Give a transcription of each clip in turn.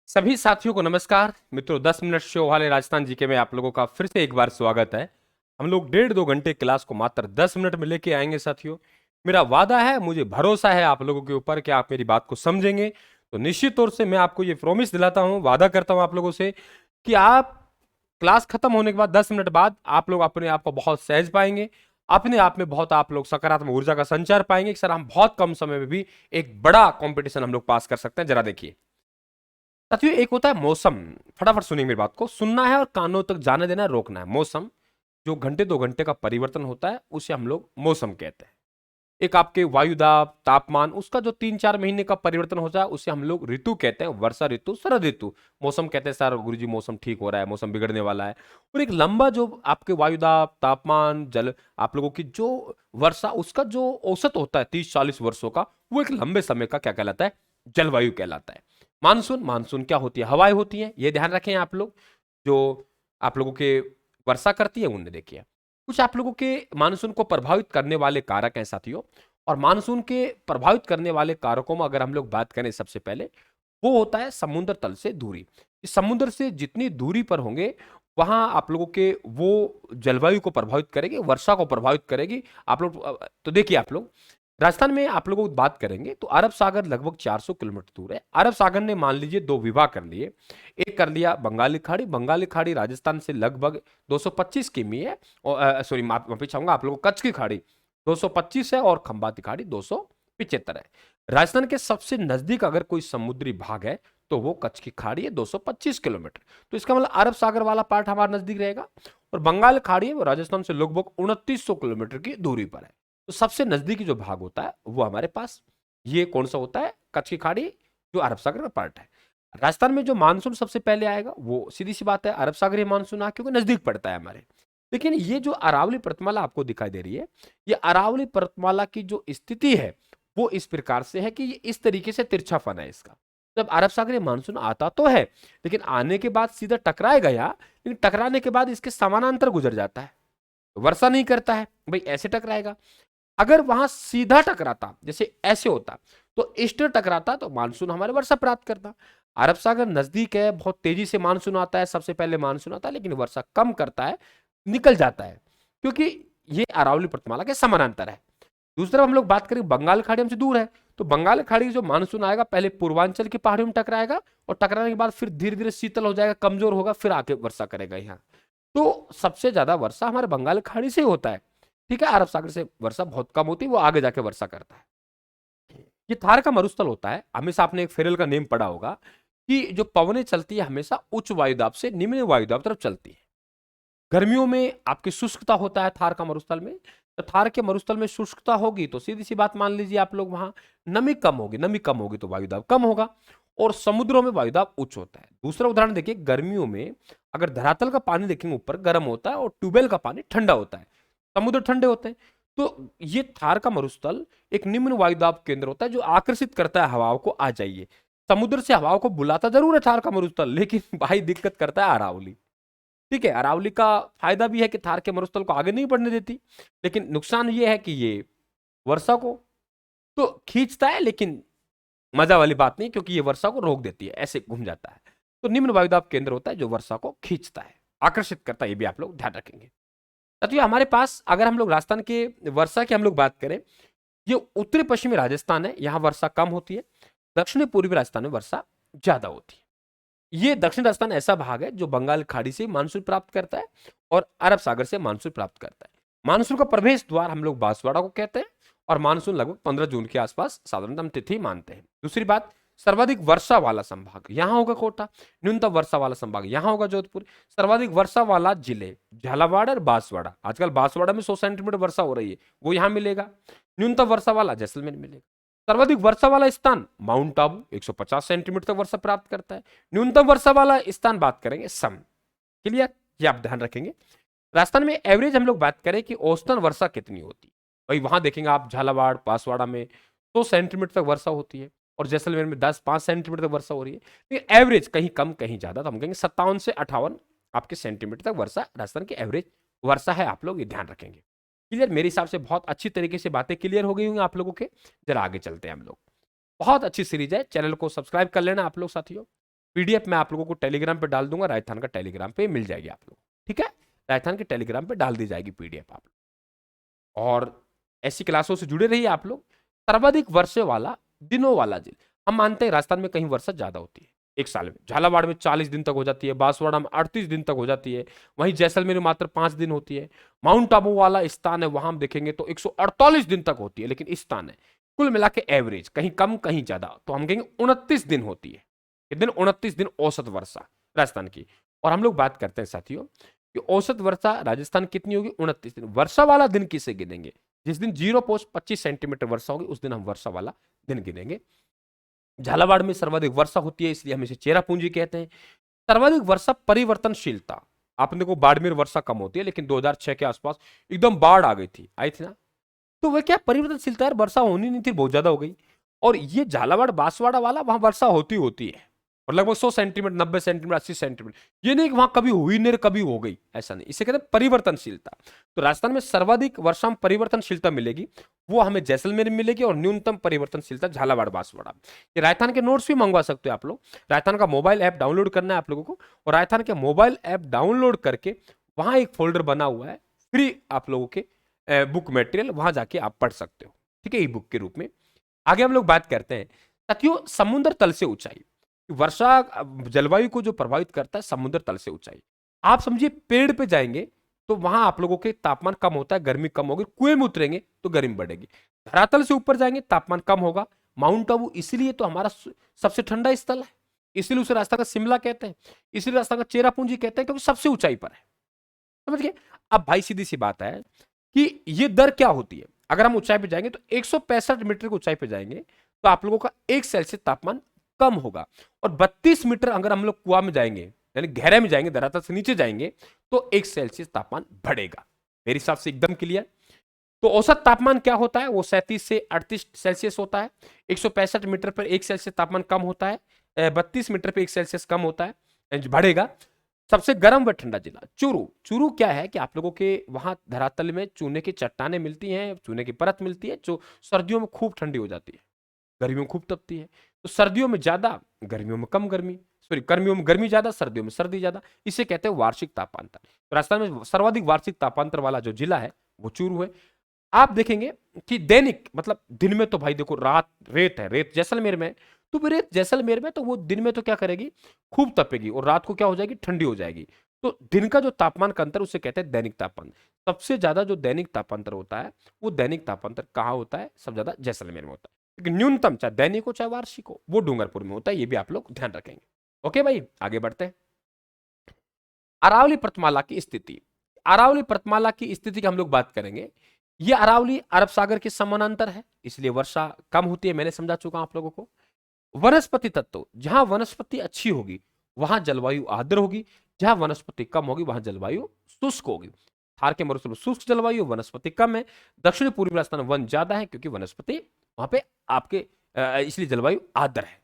सभी साथियों को नमस्कार। मित्रों, 10 मिनट शो वाले राजस्थान जीके में आप लोगों का फिर से एक बार स्वागत है। हम लोग 1.5-2 घंटे क्लास को मात्र 10 मिनट में लेके आएंगे साथियों। मेरा वादा है, मुझे भरोसा है आप लोगों के ऊपर कि आप मेरी बात को समझेंगे। तो निश्चित तौर से मैं आपको ये प्रॉमिस दिलाता हूँ, वादा करता हूँ आप लोगों से कि आप क्लास खत्म होने के बाद 10 मिनट बाद आप लोग अपने आप को बहुत सहज पाएंगे। अपने आप में बहुत आप लोग सकारात्मक ऊर्जा का संचार पाएंगे कि सर हम बहुत कम समय में भी एक बड़ा कंपटीशन हम लोग पास कर सकते हैं। जरा देखिए साथियों, एक होता है मौसम। फटाफट सुनिए मेरी बात को, सुनना है और कानों तक जाने देना है, रोकना है। मौसम जो घंटे 2 घंटे का परिवर्तन होता है उसे हम लोग मौसम कहते हैं। एक आपके वायुदाब, तापमान, उसका जो 3-4 महीने का परिवर्तन होता है उसे हम लोग ऋतु कहते हैं। वर्षा ऋतु, शरद ऋतु। मौसम कहते हैं सर गुरुजी मौसम ठीक हो रहा है, मौसम बिगड़ने वाला है। और एक लंबा जो आपके वायुदाब, तापमान, जल, आप लोगों की जो वर्षा, उसका जो औसत होता है 30-40 वर्षों का, वो एक लंबे समय का क्या कहलाता है? जलवायु कहलाता है। मानसून, मानसून क्या होती है? हवाएं होती हैं, ये ध्यान रखें आप लोग। जो आप लोगों के वर्षा करती है उन्हें देखिए। कुछ आप लोगों के मानसून को प्रभावित करने वाले कारक हैं साथियों। और मानसून के प्रभावित करने वाले कारकों में अगर हम लोग बात करें, सबसे पहले वो होता है समुद्र तल से दूरी। इस समुद्र से जितनी दूरी पर होंगे वहां आप लोगों के वो जलवायु को प्रभावित करेगी, वर्षा को प्रभावित करेगी। आप लोग तो देखिए, आप लोग राजस्थान में आप लोगों को बात करेंगे तो अरब सागर लगभग 400 किलोमीटर दूर है। अरब सागर ने मान लीजिए दो विभाग कर लिए। एक कर लिया बंगाली खाड़ी। बंगाली खाड़ी राजस्थान से लगभग 225 किमी है। और सॉरी, माफी चाहूंगा, आप लोगों को कच्छ की खाड़ी 225 है और खंबाती खाड़ी 275 है। राजस्थान के सबसे नजदीक अगर कोई समुद्री भाग है तो वो कच्छ की खाड़ी है, 225 किलोमीटर। तो इसका मतलब अरब सागर वाला पार्ट हमारा नजदीक रहेगा। और बंगाल खाड़ी है वो राजस्थान से लगभग 2900 किलोमीटर की दूरी पर है। तो सबसे नजदीकी जो भाग होता है वो हमारे पास ये कौन सा होता है? कच्छ की खाड़ी, जो अरब सागर का पार्ट है। राजस्थान में जो मानसून सबसे पहले आएगा वो सीधी सी बात है अरब सागरीय मानसून आ, क्योंकि नजदीक पड़ता है हमारे। लेकिन ये जो अरावली पर्वतमाला आपको दिखाई दे रही है, ये अरावली पर्वतमाला की जो स्थिति है वो इस प्रकार से है कि ये इस तरीके से तिरछा फन है इसका। जब अरब सागरीय मानसून आता तो है, लेकिन आने के बाद सीधा टकराएगा या, लेकिन टकराने के बाद इसके समानांतर गुजर जाता है, वर्षा नहीं करता है भाई, ऐसे टकराएगा। अगर वहां सीधा टकराता, जैसे ऐसे होता, तो ईस्ट टकराता तो मानसून हमारे वर्षा प्राप्त करता। अरब सागर नजदीक है, बहुत तेजी से मानसून आता है, सबसे पहले मानसून आता है, लेकिन वर्षा कम करता है, निकल जाता है, क्योंकि ये अरावली पर्वतमाला के समानांतर है। दूसरी तरफ हम लोग बात करें, बंगाल खाड़ी हमसे दूर है, तो बंगाल खाड़ी जो मानसून आएगा पहले पूर्वांचल की पहाड़ियों में टकराएगा, और टकराने के बाद फिर धीरे धीरे शीतल हो जाएगा, कमजोर होगा, फिर आके वर्षा करेगा यहाँ। तो सबसे ज्यादा वर्षा हमारे बंगाल खाड़ी से होता है। ठीक है, अरब सागर से वर्षा बहुत कम होती है, वो आगे जाके वर्षा करता है। ये थार का मरुस्थल होता है। हमेशा आपने एक फेरल का नेम पढ़ा होगा कि जो पवनें चलती है हमेशा उच्च वायुदाब से निम्न वायुदाब तरफ चलती है। गर्मियों में आपकी शुष्कता होता है थार का मरुस्थल में। तो थार के मरुस्थल में शुष्कता होगी तो सीधी सी बात मान लीजिए आप लोग, वहां नमी कम होगी, नमी कम होगी तो वायुदाब कम होगा। और समुद्रों में वायुदाब उच्च होता है। दूसरा उदाहरण देखिए, गर्मियों में अगर धरातल का पानी देखेंगे ऊपर गर्म होता है और ट्यूबवेल का पानी ठंडा होता है, समुद्र ठंडे होते हैं। तो ये थार का मरुस्थल एक निम्न वायुदाब केंद्र होता है जो आकर्षित करता है हवाओं को, आ जाइए। समुद्र से हवाओं को बुलाता जरूर है थार का मरुस्थल, लेकिन भाई दिक्कत करता है अरावली। ठीक है, अरावली का फायदा भी है कि थार के मरुस्थल को आगे नहीं बढ़ने देती, लेकिन नुकसान ये है कि ये वर्षा को तो खींचता है, लेकिन मजा वाली बात नहीं, क्योंकि ये वर्षा को रोक देती है, ऐसे घूम जाता है। तो निम्न वायुदाब केंद्र होता है जो वर्षा को खींचता है, आकर्षित करता है, ये भी आप लोग ध्यान रखेंगे। साथियों, हमारे पास अगर हम लोग राजस्थान के वर्षा की हम लोग बात करें, ये उत्तरी पश्चिमी राजस्थान है, यहाँ वर्षा कम होती है। दक्षिणी पूर्वी राजस्थान में वर्षा ज्यादा होती है। ये दक्षिण राजस्थान ऐसा भाग है जो बंगाल खाड़ी से मानसून प्राप्त करता है और अरब सागर से मानसून प्राप्त करता है। मानसून का प्रवेश द्वार हम लोग बांसवाड़ा को कहते हैं, और मानसून लगभग 15 जून के आसपास साधारणतः हम तिथि मानते हैं। दूसरी बात, सर्वाधिक वर्षा वाला संभाग यहाँ होगा कोटा। न्यूनतम वर्षा वाला संभाग यहाँ होगा जोधपुर। सर्वाधिक वर्षा वाला जिले झालावाड़ और बांसवाड़ा। आजकल बांसवाड़ा में 100 सेंटीमीटर वर्षा हो रही है, वो यहाँ मिलेगा। न्यूनतम वर्षा वाला जैसलमेर मिलेगा। सर्वाधिक वर्षा वाला स्थान माउंट आबू 150 सेंटीमीटर तक वर्षा प्राप्त करता है। न्यूनतम वर्षा वाला स्थान बात करेंगे सम। क्लियर, ये आप ध्यान रखेंगे। राजस्थान में एवरेज हम लोग बात करें कि औसतन वर्षा कितनी होती है, भाई वहां देखेंगे आप झालावाड़ बांसवाड़ा में 100 सेंटीमीटर तक वर्षा होती है, और जैसलमेर में 10-5 सेंटीमीटर तक वर्षा हो रही है। लेकिन एवरेज कहीं कम कहीं ज्यादा, तो हम कहेंगे 57 से 58 आपके सेंटीमीटर तक वर्षा राजस्थान की एवरेज वर्षा है, आप लोग ये ध्यान रखेंगे। क्लियर, मेरे हिसाब से बहुत अच्छी तरीके से बातें क्लियर हो गई होंगी आप लोगों के। जरा आगे चलते हैं हम लोग। बहुत अच्छी सीरीज है, चैनल को सब्सक्राइब कर लेना आप लोग साथियों। पीडीएफ मैं आप लोगों को टेलीग्राम पे डाल दूंगा, राजस्थान का टेलीग्राम पे मिल जाएगी आप लोग, ठीक है। राजस्थान के टेलीग्राम पे डाल दी जाएगी पीडीएफ आप लोग। और ऐसी क्लासों से जुड़े रहिए आप लोग। सर्वाधिक वर्षा वाला दिनों वाला जिला, हम मानते हैं राजस्थान में कहीं वर्षा ज्यादा होती है एक साल में। झालावाड़ में 40 दिन तक हो जाती है, बांसवाड़ा में 38 दिन तक हो जाती है, वहीं जैसलमेर में मात्र 5 दिन होती है। माउंट आबू वाला स्थान है, वहां हम देखेंगे तो 148 दिन तक होती है, लेकिन इस स्थान है कुल मिला के एवरेज, कहीं कम कहीं ज्यादा, तो हम कहेंगे 29 दिन होती है। कितने दिन? 29 दिन औसत वर्षा राजस्थान की। और हम लोग बात करते हैं साथियों कि औसत वर्षा राजस्थान कितनी होगी? 29 दिन। वर्षा वाला दिन किसे गिनेंगे? जिस दिन 0.25 सेंटीमीटर वर्षा होगी उस दिन हम वर्षा वाला दिन गिनेंगे। झालावाड़ में सर्वाधिक वर्षा होती है, इसलिए हम इसे चेरापूंजी कहते हैं। सर्वाधिक वर्षा परिवर्तनशीलता, आपने को बाड़मेर वर्षा कम होती है, लेकिन 2006 के आसपास एकदम बाढ़ आ गई थी, आई थी ना, तो वह क्या परिवर्तनशीलता है, वर्षा होनी नहीं थी, बहुत ज्यादा हो गई। और ये झालावाड़ बांसवाड़ा वाला वहां वर्षा होती है, और लगभग 100 सेंटीमीटर, 90 सेंटीमीटर, 80 सेंटीमीटर, ये नहीं कि वहां कभी हुई नहीं कभी हो गई, ऐसा नहीं। इसे कहते हैं परिवर्तनशीलता। तो राजस्थान में सर्वाधिक वर्षा में परिवर्तनशीलता मिलेगी, वो हमें जैसलमेर में मिलेगी, और न्यूनतम परिवर्तनशीलता झालावाड़ बांसवाड़ा। ये राजस्थान के नोट्स भी मंगवा सकते हो आप लोग। राजस्थान का मोबाइल ऐप डाउनलोड करना है आप लोगों को, और राजस्थान के मोबाइल ऐप डाउनलोड करके वहां एक फोल्डर बना हुआ है फ्री आप लोगों के बुक मटेरियल, वहां जाके आप पढ़ सकते हो, ठीक है, ई बुक के रूप में। आगे हम लोग बात करते हैं साथियों समुद्र तल से ऊंचाई। वर्षा जलवायु को जो प्रभावित करता है समुद्र तल से ऊंचाई। आप समझिए पेड़ पे जाएंगे तो वहां आप लोगों के तापमान कम होता है, गर्मी कम होगी, कुएं में उतरेंगे तो गर्मी बढ़ेगी। धरातल से ऊपर जाएंगे तापमान कम होगा। माउंट आबू इसलिए तो हमारा सबसे ठंडा स्थल है, इसलिए उसे राजस्थान का शिमला कहते हैं, इसलिए राजस्थान का चेरापूंजी कहते हैं, क्योंकि सबसे ऊंचाई पर है। समझ गए? अब भाई सीधी सी बात है कि ये दर क्या होती है। अगर हम ऊंचाई पे जाएंगे तो 165 मीटर की ऊंचाई पे जाएंगे तो आप लोगों का 1 सेल्सियस तापमान कम होगा। और 32 मीटर अगर हम लोग कुआं में जाएंगे, यानी गहरे में जाएंगे, धरातल से नीचे जाएंगे, तो 1 सेल्सियस तापमान बढ़ेगा। मेरे हिसाब से एकदम क्लियर। तो औसत तापमान क्या होता है? वो 37 से 38 सेल्सियस होता है। 165 मीटर पर 1 सेल्सियस तापमान कम होता है, 32 मीटर पर 1 सेल्सियस कम होता है, बढ़ेगा। सबसे गर्म व ठंडा जिला चूरू। चूरू क्या है कि आप लोगों के वहां धरातल में चूने की चट्टानें मिलती हैं, चूने की परत मिलती है, जो सर्दियों में खूब ठंडी हो जाती है, गर्मियों में खूब तपती है। तो सर्दियों में ज्यादा, गर्मियों में कम गर्मी, सॉरी गर्मियों में गर्मी ज्यादा, सर्दियों में सर्दी ज्यादा, इसे कहते हैं वार्षिक तापांतर। तो राजस्थान में सर्वाधिक वार्षिक तापांतर वाला जो जिला है वो चूरू है। आप देखेंगे कि दैनिक मतलब दिन में तो भाई देखो रात रेत है, रेत जैसलमेर में, तो फिर रेत जैसलमेर में तो वो दिन में तो क्या करेगी, खूब तपेगी, और रात को क्या हो जाएगी, ठंडी हो जाएगी। तो दिन का जो तापमान का अंतर उसे कहते हैं दैनिक तापमान। सबसे ज्यादा जो दैनिक तापांतर होता है वो दैनिक तापांतर कहाँ होता है? सबसे ज्यादा जैसलमेर में होता है। लेकिन न्यूनतम चाहे दैनिक हो चाहे वार्षिक हो वो डूंगरपुर में होता है, ये भी आप लोग ध्यान रखेंगे। ओके भाई, आगे बढ़ते हैं। अरावली पर्वतमाला की स्थिति। अरावली पर्वतमाला की स्थिति की हम लोग बात करेंगे। ये अरावली अरब सागर के समानांतर है, इसलिए वर्षा कम होती है, मैंने समझा चुका आप लोगों को। वनस्पति तत्व, जहां वनस्पति अच्छी होगी वहां जलवायु आर्द्र होगी, जहां वनस्पति कम होगी वहां जलवायु शुष्क होगी। थार के मरुस्थल में शुष्क जलवायु, वनस्पति कम है। दक्षिण पूर्वी राजस्थान में वन ज्यादा है क्योंकि वनस्पति वहां पे आपके इसलिए जलवायु आर्द्र है।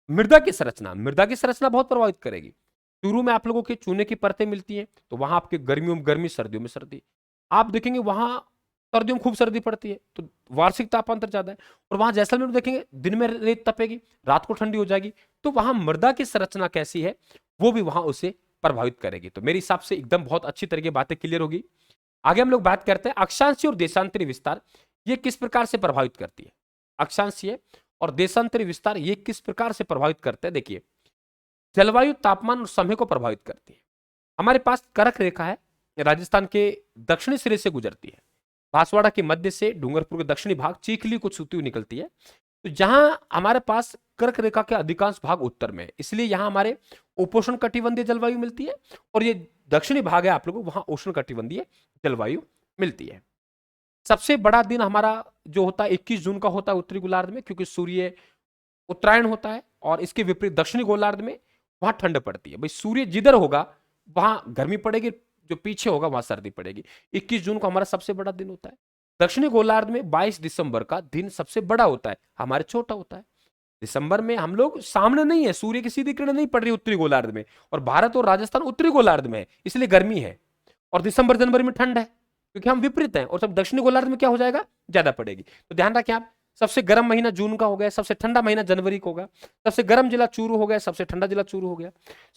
मृदा की संरचना, मृदा की संरचना बहुत प्रभावित करेगी। चूरू में आप लोगों के चूने की परतें मिलती हैं, तो वहां आपके गर्मियों में गर्मी, सर्दियों में सर्दी। आप देखेंगे वहां सर्दियों में खूब सर्दी पड़ती है, तो वार्षिक तापांतर ज्यादा है। और वहां जैसलमेर में देखेंगे दिन में रेत तपेगी, रात को ठंडी हो जाएगी। तो वहां मृदा की संरचना कैसी है वो भी वहां उसे प्रभावित करेगी। तो मेरे हिसाब से एकदम बहुत अच्छी तरीके बातें क्लियर होगी। आगे हम लोग बात करते हैं अक्षांशीय और देशांतरी विस्तार, ये किस प्रकार से प्रभावित करती है। अक्षांशीय और देशांतरी विस्तार ये किस प्रकार से प्रभावित करते हैं? देखिए, जलवायु, तापमान और समय को प्रभावित करती है। हमारे पास कर्क रेखा है, राजस्थान के दक्षिणी सिरे से गुजरती है, बांसवाड़ा के मध्य से डूंगरपुर के दक्षिणी भाग चीखली को छूती हुई निकलती है। तो जहां हमारे पास कर्क रेखा के अधिकांश भाग उत्तर में है, इसलिए यहां हमारे उपोष्ण कटिबंधीय जलवायु मिलती है, और ये दक्षिणी भाग है आप लोगों को वहां उष्ण कटिबंधीय जलवायु मिलती है। सबसे बड़ा दिन हमारा जो होता है 21 जून का होता है उत्तरी गोलार्ध में, क्योंकि सूर्य उत्तरायण होता है, और इसके विपरीत दक्षिणी गोलार्ध में वहां ठंड पड़ती है। भाई सूर्य जिधर होगा वहां गर्मी पड़ेगी, जो पीछे होगा वहां सर्दी पड़ेगी। 21 जून को हमारा सबसे बड़ा दिन होता है। दक्षिणी गोलार्ध में 22 दिसंबर का दिन सबसे बड़ा होता है, हमारे छोटा होता है। दिसंबर में हम लोग सामने नहीं है, सूर्य की सीधी किरण नहीं पड़ रही उत्तरी गोलार्ध में, और भारत और राजस्थान उत्तरी गोलार्ध में है, इसलिए गर्मी है। और दिसंबर जनवरी में ठंड है, क्योंकि हम विपरीत हैं, और सब दक्षिणी गोलार्ध में क्या हो जाएगा, ज्यादा पड़ेगी। तो ध्यान रखें आप, सबसे गर्म महीना जून का हो गया, सबसे ठंडा महीना जनवरी को हो गया, सबसे गर्म जिला चूरू हो गया, सबसे ठंडा जिला चूरू हो गया,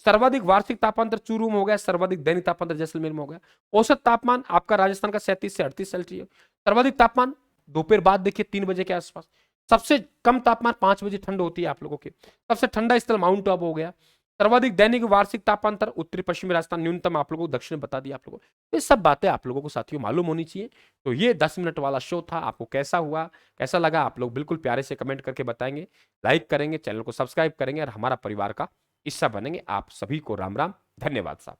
सर्वाधिक वार्षिक तापांतर चूरू में हो गया, सर्वाधिक दैनिक तापांतर जैसलमेर में हो गया, औसत तापमान आपका राजस्थान का 37 से 38 सेल्सियस, सर्वाधिक तापमान दोपहर बाद देखिए 3 बजे के आसपास, सबसे कम तापमान 5 बजे ठंड होती है आप लोगों के, सबसे ठंडा स्थल माउंट आबू हो गया, सर्वाधिक दैनिक वार्षिक तापांतर उत्तरी पश्चिमी राजस्थान, न्यूनतम आप लोगों को दक्षिण बता दिया आप लोगों को। ये सब बातें आप लोगों को साथियों मालूम होनी चाहिए। तो ये 10 मिनट वाला शो था, आपको कैसा हुआ, कैसा लगा, आप लोग बिल्कुल प्यारे से कमेंट करके बताएंगे, लाइक करेंगे, चैनल को सब्सक्राइब करेंगे और हमारा परिवार का हिस्सा बनेंगे। आप सभी को राम राम, धन्यवाद साहब।